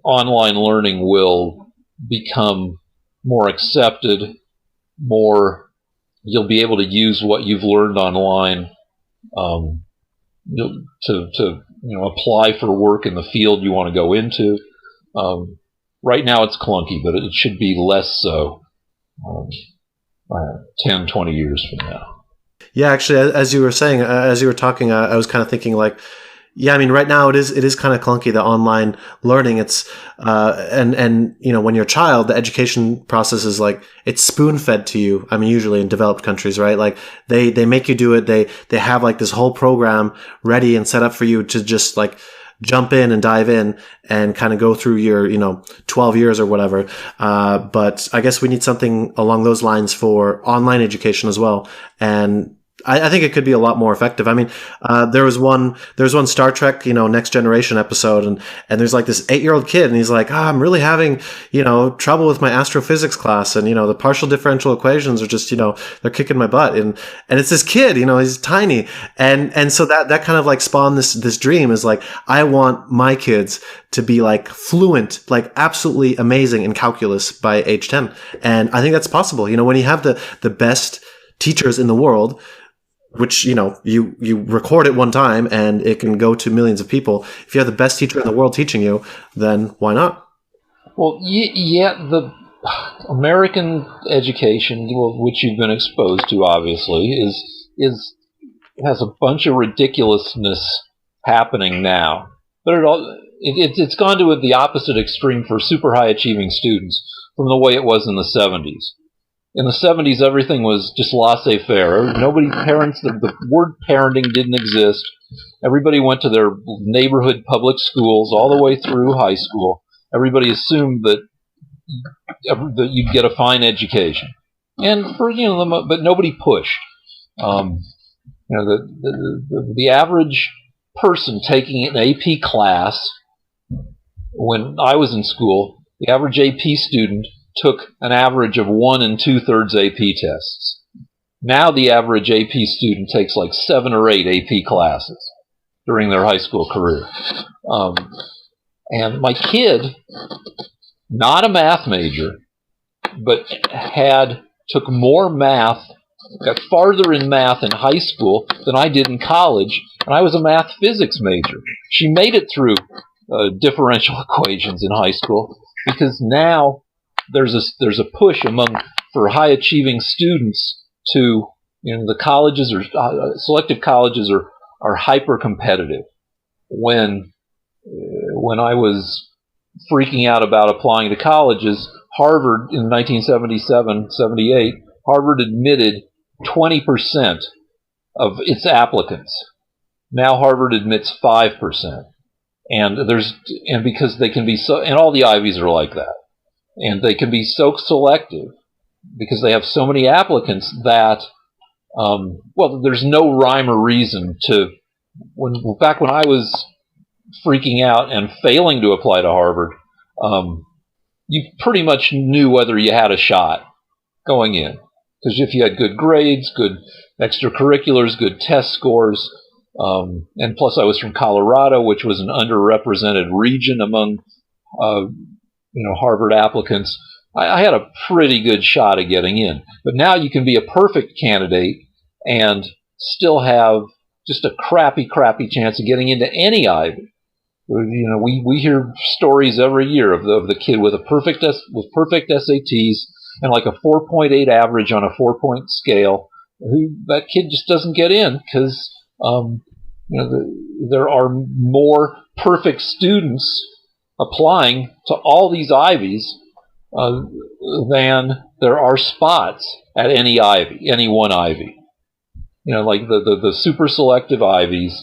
online learning will become more accepted. You'll be able to use what you've learned online to apply for work in the field you want to go into. Right now it's clunky, but it should be less so 10, 20 years from now. Yeah, actually, as you were saying, as you were talking, I was kind of thinking like, yeah, I mean, right now it is kind of clunky, the online learning. It's and when you're a child, the education process is like it's spoon fed to you. I mean, usually in developed countries, right? Like they make you do it. They have like this whole program ready and set up for you to just like jump in and dive in and kind of go through your 12 years or whatever. But I guess we need something along those lines for online education as well. And I think it could be a lot more effective. I mean, there was one Star Trek, Next Generation episode, and there's like this 8-year-old kid, and he's like, I'm really having, trouble with my astrophysics class, and the partial differential equations are just, they're kicking my butt, and it's this kid, he's tiny, and so that kind of like spawned this dream is like, I want my kids to be like fluent, like absolutely amazing in calculus by age 10, and I think that's possible. When you have the best teachers in the world, which, you record it one time and it can go to millions of people. If you have the best teacher in the world teaching you, then why not? Well, yeah, the American education, which you've been exposed to, obviously, has a bunch of ridiculousness happening now. But it's gone to the opposite extreme for super high achieving students from the way it was in the 70s. In the 70s, everything was just laissez-faire. The word parenting didn't exist. Everybody went to their neighborhood public schools all the way through high school. Everybody assumed that you'd get a fine education, and but nobody pushed. The average person taking an AP class when I was in school, the average AP student took an average of 1 2/3 AP tests. Now the average AP student takes like 7 or 8 AP classes during their high school career. And my kid, not a math major, but took more math, got farther in math in high school than I did in college, and I was a math physics major. She made it through differential equations in high school because now there's a push for high achieving students to the colleges or selective colleges are hyper competitive. When I was freaking out about applying to colleges, Harvard in 1977-78, Harvard admitted 20% of its applicants. Now Harvard admits 5%, and because they can be so, and all the Ivies are like that. And they can be so selective because they have so many applicants that, there's no rhyme or reason to. Back when I was freaking out and failing to apply to Harvard, you pretty much knew whether you had a shot going in. Because if you had good grades, good extracurriculars, good test scores, and plus I was from Colorado, which was an underrepresented region among Harvard applicants, I had a pretty good shot at getting in. But now you can be a perfect candidate and still have just a crappy chance of getting into any Ivy. We hear stories every year of the kid with perfect SATs and like a 4.8 average on a 4-point scale. That kid just doesn't get in because there are more perfect students applying to all these Ivies than there are spots at any Ivy, any one Ivy. Like the super selective Ivies,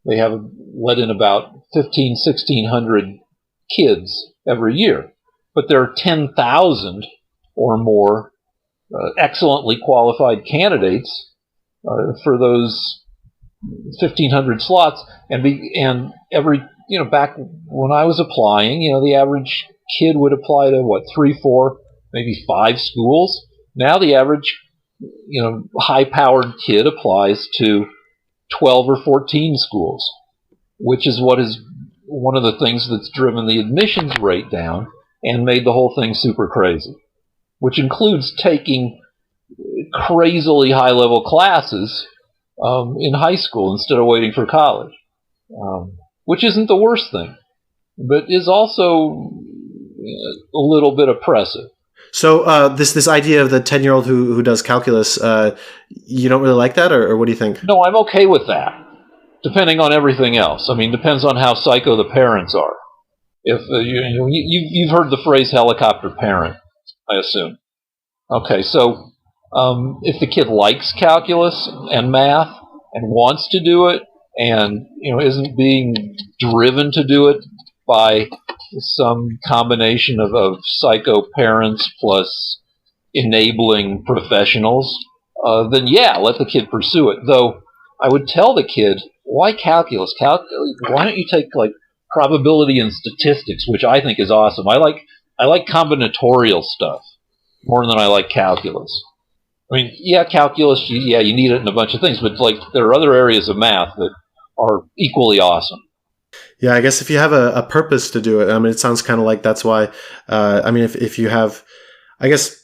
they have let in about 1,600 kids every year, but there are 10,000 or more excellently qualified candidates for those 1,500 slots, and every back when I was applying, the average kid would apply to 3, 4, maybe 5 schools. Now the average, high-powered kid applies to 12 or 14 schools, which is what is one of the things that's driven the admissions rate down and made the whole thing super crazy, which includes taking crazily high-level classes in high school instead of waiting for college. Which isn't the worst thing, but is also a little bit oppressive. So this idea of the 10-year-old who does calculus, you don't really like that, or what do you think? No, I'm okay with that, depending on everything else. I mean, depends on how psycho the parents are. If you've heard the phrase helicopter parent, I assume. Okay, so if the kid likes calculus and math and wants to do it, and isn't being driven to do it by some combination of psycho parents plus enabling professionals, then yeah, let the kid pursue it. Though I would tell the kid, why calculus? Why don't you take like probability and statistics, which I think is awesome. I like combinatorial stuff more than I like calculus. I mean, yeah, calculus, yeah, you need it in a bunch of things, but like there are other areas of math that are equally awesome. Yeah, I guess if you have a purpose to do it, I mean, it sounds kind of like that's why. I mean, if you have, I guess,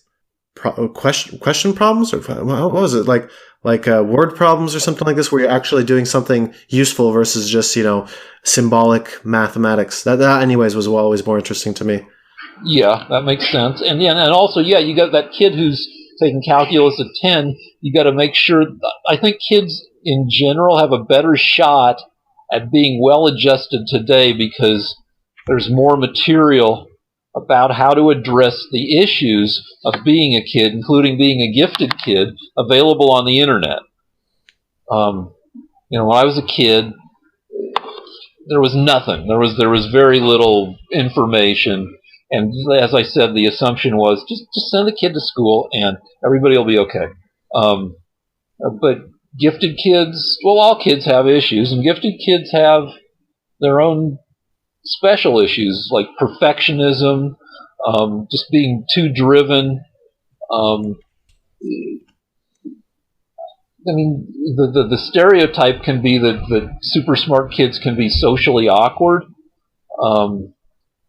question problems, or what was it, like word problems or something like this, where you're actually doing something useful versus just symbolic mathematics. That anyways was always more interesting to me. Yeah, that makes sense. And yeah, and also, yeah, you got that kid who's taking calculus at 10. You got to make sure. I think kids in general have a better shot at being well adjusted today because there's more material about how to address the issues of being a kid, including being a gifted kid, available on the internet. When I was a kid, there was nothing. There was very little information. And as I said, the assumption was just send the kid to school and everybody will be okay. But gifted kids, well, all kids have issues, and gifted kids have their own special issues like perfectionism, just being too driven. I mean, the stereotype can be that super smart kids can be socially awkward.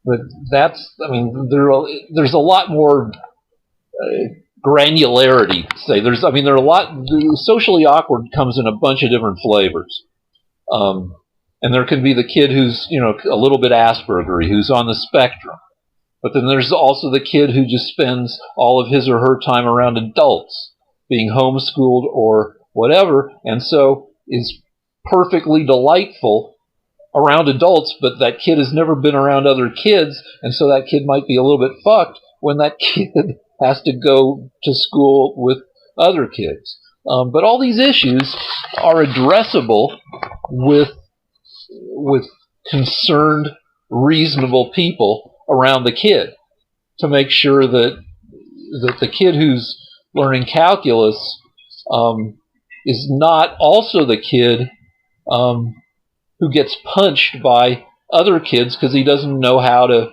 But there's a lot more granularity. There are a lot. Socially awkward comes in a bunch of different flavors, and there can be the kid who's a little bit Aspergery, who's on the spectrum. But then there's also the kid who just spends all of his or her time around adults, being homeschooled or whatever, and so is perfectly delightful around adults, but that kid has never been around other kids, and so that kid might be a little bit fucked when that kid has to go to school with other kids. But all these issues are addressable with concerned, reasonable people around the kid to make sure that the kid who's learning calculus is not also the kid who gets punched by other kids because he doesn't know how to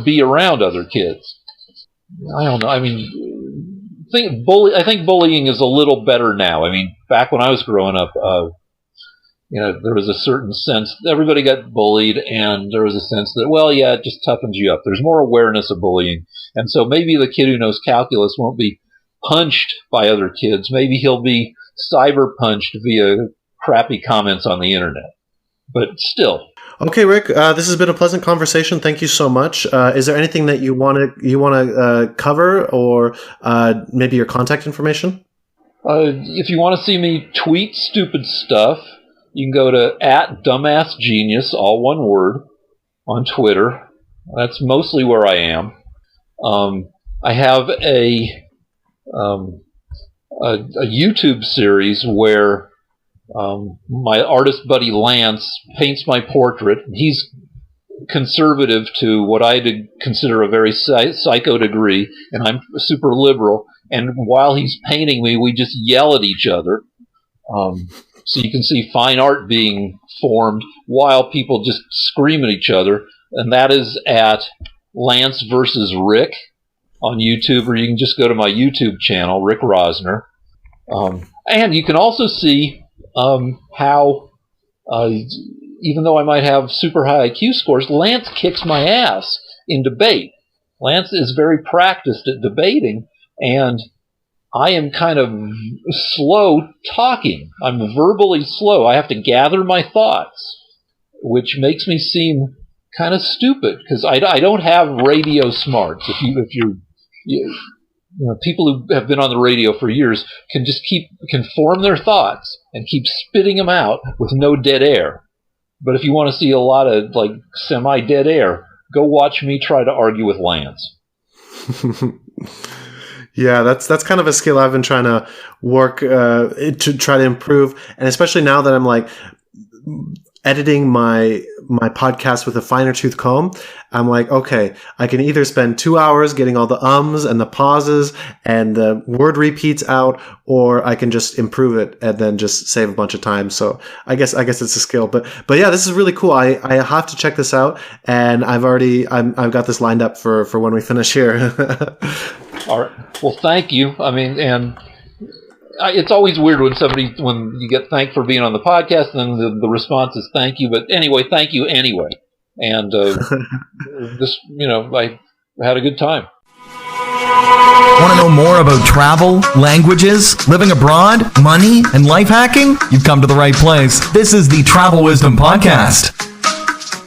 be around other kids. I don't know. I mean, I think bullying is a little better now. I mean, back when I was growing up, there was a certain sense everybody got bullied, and there was a sense that, well, yeah, it just toughens you up. There's more awareness of bullying, and so maybe the kid who knows calculus won't be punched by other kids. Maybe he'll be cyber punched via crappy comments on the internet. But still. Okay, Rick, this has been a pleasant conversation. Thank you so much. Is there anything that you want to cover, or maybe your contact information? If you want to see me tweet stupid stuff, you can go to @dumbassgenius, all one word, on Twitter. That's mostly where I am. I have a YouTube series where my artist buddy Lance paints my portrait. He's conservative to what I'd consider a very psycho degree, and I'm super liberal. And while he's painting me, we just yell at each other. So you can see fine art being formed while people just scream at each other. And that is at Lance versus Rick on YouTube, or you can just go to my YouTube channel, Rick Rosner. And you can also see how, even though I might have super high IQ scores, Lance kicks my ass in debate. Lance is very practiced at debating, and I am kind of slow talking. I'm verbally slow. I have to gather my thoughts, which makes me seem kind of stupid because I don't have radio smarts. People who have been on the radio for years can form their thoughts and keep spitting them out with no dead air. But if you want to see a lot of like semi-dead air, go watch me try to argue with Lance. Yeah, that's kind of a skill I've been trying to work to try to improve, and especially now that I'm like editing my podcast with a finer tooth comb, I'm like, okay, I can either spend 2 hours getting all the ums and the pauses and the word repeats out, or I can just improve it and then just save a bunch of time. So I guess it's a skill, but yeah, this is really cool. I have to check this out, and I've got this lined up for when we finish here. All right. Well, thank you. I mean, and it's always weird when you get thanked for being on the podcast, and then the response is thank you. But anyway, thank you anyway. And I had a good time. Want to know more about travel, languages, living abroad, money, and life hacking? You've come to the right place. This is the Travel Wisdom Podcast.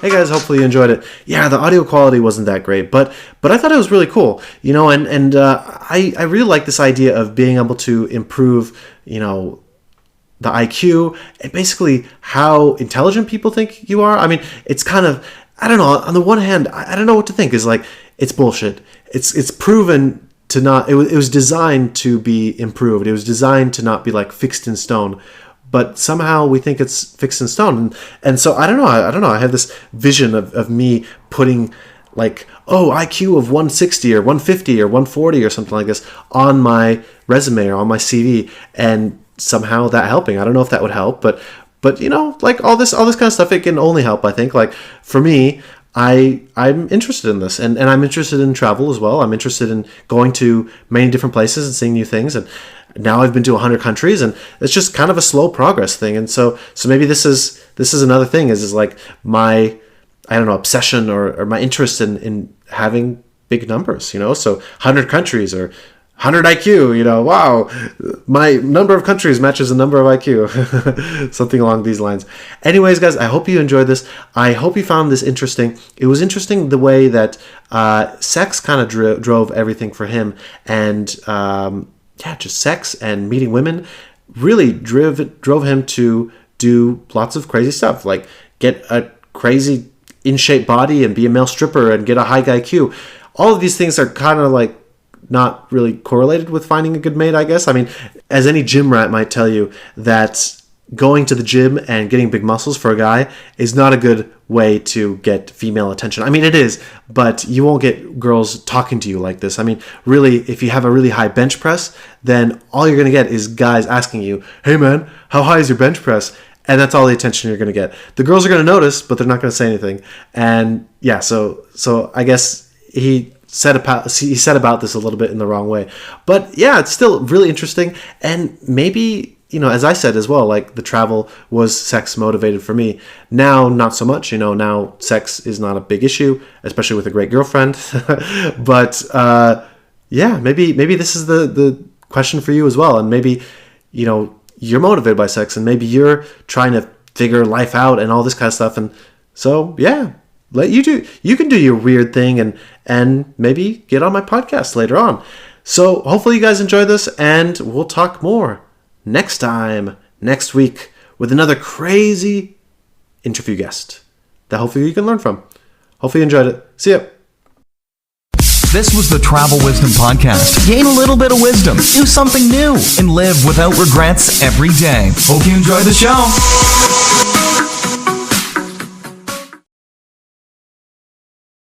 Hey guys, hopefully you enjoyed it. Yeah, the audio quality wasn't that great, but I thought it was really cool, and I really like this idea of being able to improve, the IQ and basically how intelligent people think you are. I mean, it's kind of, I don't know, on the one hand, I don't know what to think. It's like, it's bullshit. It's proven to not, it was designed to be improved. It was designed to not be like fixed in stone. But somehow we think it's fixed in stone. And so I don't know. I have this vision of me putting like, IQ of 160 or 150 or 140 or something like this on my resume or on my CV, and somehow that helping. I don't know if that would help, but like all this kind of stuff, it can only help, I think. Like for me, I'm interested in this, and I'm interested in travel as well. I'm interested in going to many different places and seeing new things, and now I've been to 100 countries, and it's just kind of a slow progress thing. And so maybe this is another thing is like my, I don't know, obsession or my interest in having big numbers, so 100 countries or 100 IQ, wow, my number of countries matches the number of IQ, something along these lines. Anyways, guys, I hope you enjoyed this. I hope you found this interesting. It was interesting the way that sex kind of drove everything for him, and just sex and meeting women really drove him to do lots of crazy stuff, like get a crazy in-shape body and be a male stripper and get a high IQ. All of these things are kind of like not really correlated with finding a good mate, I guess. I mean, as any gym rat might tell you, that going to the gym and getting big muscles for a guy is not a good way to get female attention. I mean, it is, but you won't get girls talking to you like this. I mean, really, if you have a really high bench press, then all you're going to get is guys asking you, hey man, how high is your bench press? And that's all the attention you're going to get. The girls are going to notice, but they're not going to say anything. And yeah, so I guess he said about this a little bit in the wrong way. But yeah, it's still really interesting. And maybe, as I said as well, like the travel was sex motivated for me. Now, not so much. Now sex is not a big issue, especially with a great girlfriend. But maybe this is the question for you as well. And maybe, you're motivated by sex, and maybe you're trying to figure life out and all this kind of stuff. And so, yeah, you can do your weird thing and maybe get on my podcast later on. So hopefully you guys enjoy this, and we'll talk more next week with another crazy interview guest that hopefully you can learn from. Hopefully you enjoyed it. See ya. This was the Travel Wisdom Podcast. Gain a little bit of wisdom, do something new, and live without regrets every day. Hope you enjoy the show.